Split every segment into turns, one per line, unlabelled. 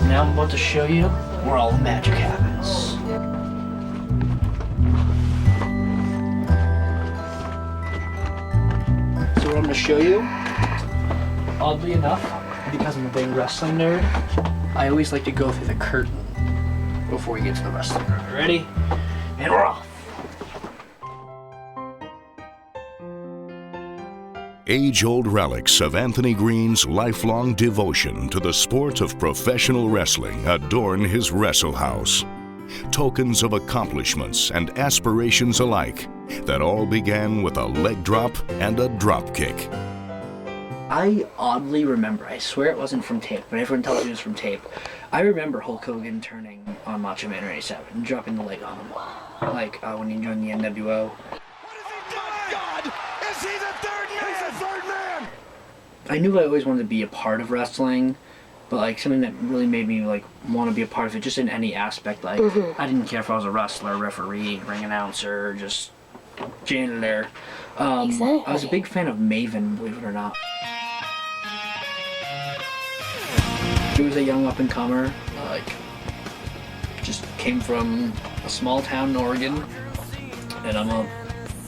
now I'm about to show you where all the magic happens. So what I'm going to show you, oddly enough, because I'm a big wrestling nerd, I always like to go through the curtain before we get to the wrestling room. Ready? And we're off.
Age-old relics of Anthony Greene's lifelong devotion to the sport of professional wrestling adorn his wrestle house. Tokens of accomplishments and aspirations alike that all began with a leg drop and a drop kick.
I oddly remember, I swear it wasn't from tape, but everyone tells me it was from tape. I remember Hulk Hogan turning on Macho Man in 87 and dropping the leg on him. Like when he joined the NWO. I knew I always wanted to be a part of wrestling, but like something that really made me like want to be a part of it just in any aspect. Like I didn't care if I was a wrestler, referee, ring announcer, just janitor.
Exactly.
I was a big fan of Mayhem, believe it or not. He was a young up-and-comer, like just came from a small town in Oregon, and I'm a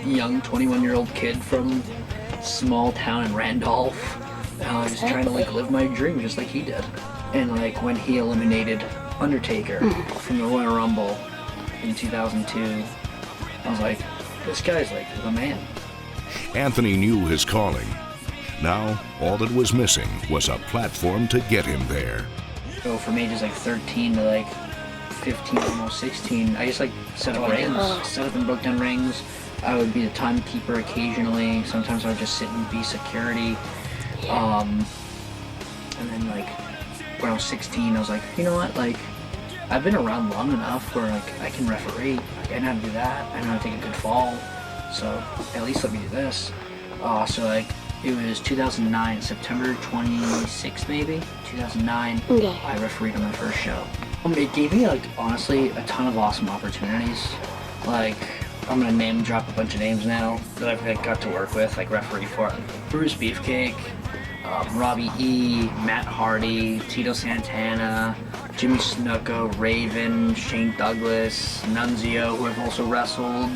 young 21-year-old kid from small town in Randolph. I was trying to like live my dream just like he did. And like when he eliminated Undertaker from the Royal Rumble in 2002, I was like, this guy's like the man.
Anthony knew his calling. Now, all that was missing was a platform to get him there.
So from ages like 13 to like 15, almost 16, I just like set up rings, set up and broke down rings. I would be the timekeeper occasionally. Sometimes I would just sit and be security. And then like when I was 16, I was like, you know what, like I've been around long enough where like I can referee. Like I know how to do that. I know how to take a good fall. So at least let me do this. So like it was 2009, September 26th maybe, 2009.
Okay.
I refereed on my first show. It gave me like honestly a ton of awesome opportunities. Like I'm gonna name drop a bunch of names now that I've got to work with, like referee for Bruce Beefcake, Robbie E, Matt Hardy, Tito Santana, Jimmy Snuka, Raven, Shane Douglas, Nunzio, who I've also wrestled.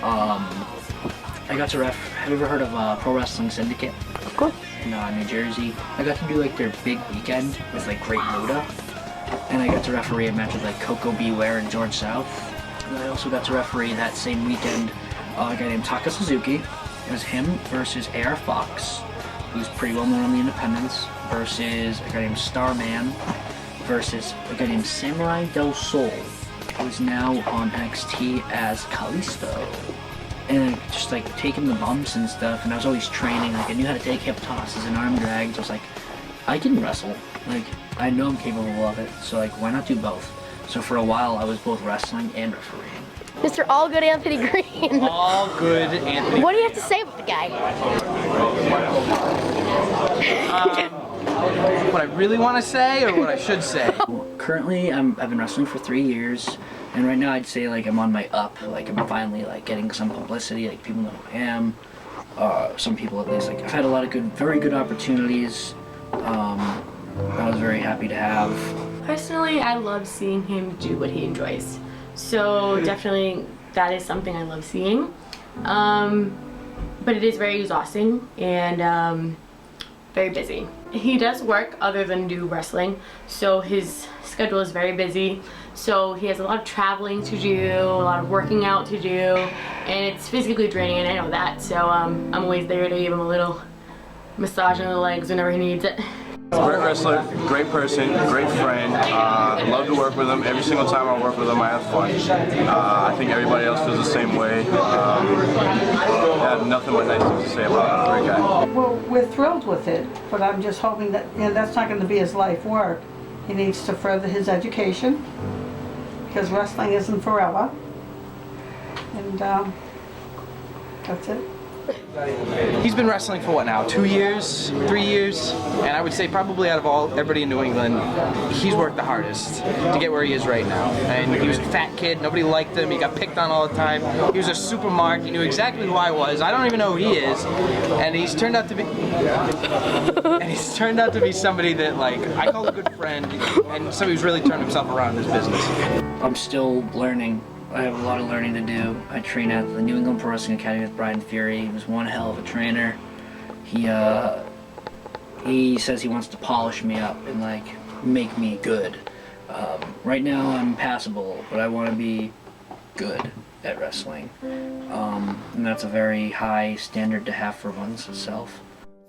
I got to have you ever heard of Pro Wrestling Syndicate?
Of course.
In New Jersey. I got to do like their big weekend with like Great Muta. And I got to referee a match with like Coco Beware and George South. And I also got to referee that same weekend a guy named Taka Suzuki. It was him versus AR Fox, who's pretty well known on the independents, versus a guy named Starman, versus a guy named Samurai Del Sol, who's now on NXT as Kalisto. And just like taking the bumps and stuff, and I was always training, like I knew how to take hip tosses and arm drags. I was like, I can wrestle. Like, I know I'm capable of it, so like, why not do both? So for a while, I was both wrestling and refereeing.
Mr. All Good Anthony Greene.
All good Anthony.
What do you have to say about the guy?
What I really want to say or what I should say?
Currently, I've been wrestling for 3 years, and right now I'd say like I'm on my up. Like I'm finally like getting some publicity. Like people know who I am. Some people at least. Like I've had a lot of very good opportunities. I was very happy to have.
Personally, I love seeing him do what he enjoys. So definitely that is something I love seeing. But it is very exhausting and very busy. He does work other than do wrestling, so his schedule is very busy. So he has a lot of traveling to do, a lot of working out to do, and it's physically draining, and I know that. So I'm always there to give him a little massage on the legs whenever he needs it.
Great wrestler, great person, great friend. Love to work with him. Every single time I work with him, I have fun. I think everybody else feels the same way. I have nothing but nice things to say about him. Great guy.
Well, we're thrilled with it, but I'm just hoping that that's not going to be his life work. He needs to further his education because wrestling isn't forever. And that's it.
He's been wrestling for what now, 2 years, 3 years? And I would say probably out of everybody in New England, he's worked the hardest to get where he is right now. And he was a fat kid, nobody liked him, he got picked on all the time. He was a super mark, he knew exactly who I was. I don't even know who he is. And he's turned out to be somebody that, like, I call a good friend and somebody who's really turned himself around in this business.
I'm still learning. I have a lot of learning to do. I train at the New England Pro Wrestling Academy with Brian Fury. He was one hell of a trainer. He says he wants to polish me up and, like, make me good. Right now I'm passable, but I want to be good at wrestling. And that's a very high standard to have for oneself.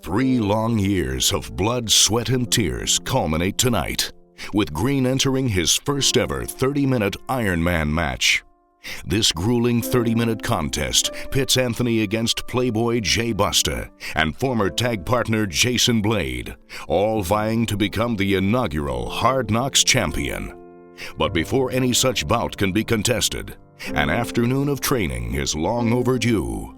3 long years of blood, sweat, and tears culminate tonight, with Greene entering his first ever 30-minute Iron Man match. This grueling 30-minute contest pits Anthony against Playboy Jay Busta and former tag partner Jason Blade, all vying to become the inaugural Hard Knocks champion. But before any such bout can be contested, an afternoon of training is long overdue.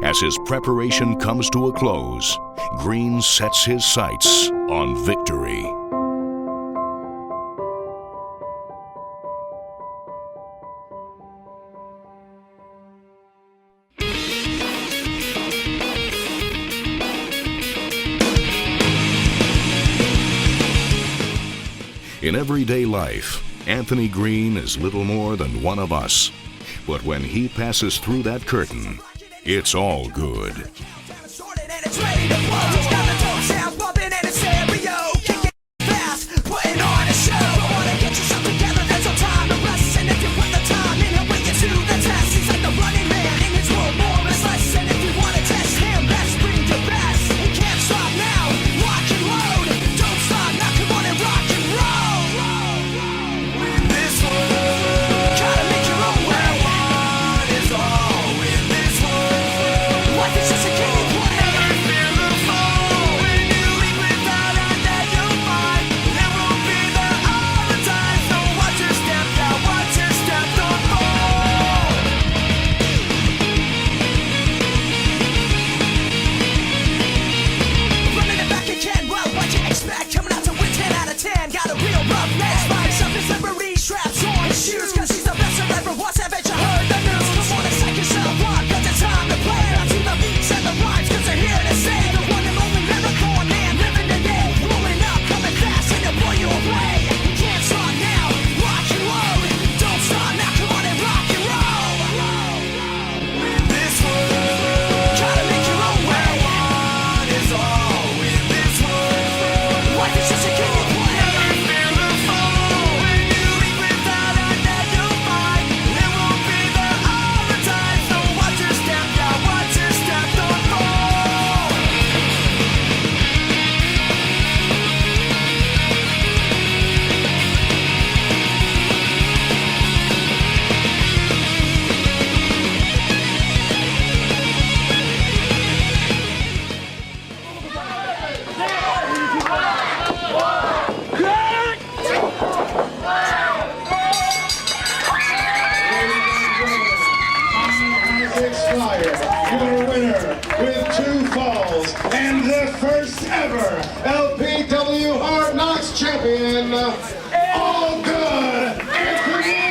As his preparation comes to a close, Greene sets his sights on victory. In everyday life, Anthony Greene is little more than one of us. But when he passes through that curtain, it's all good.
ever LPW Hard Knocks champion, All Good Anthony Greene.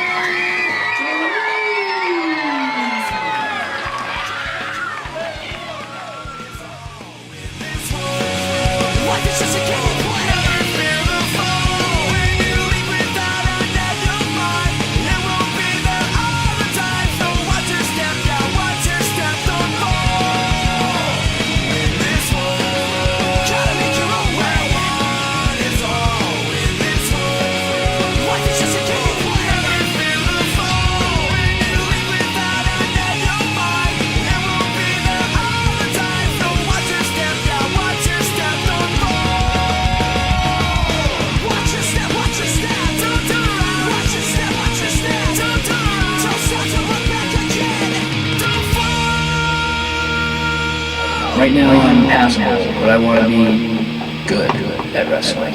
Right now I'm passable, but I want to be good at wrestling.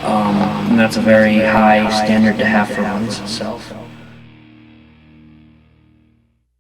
And that's a very high standard to have for oneself.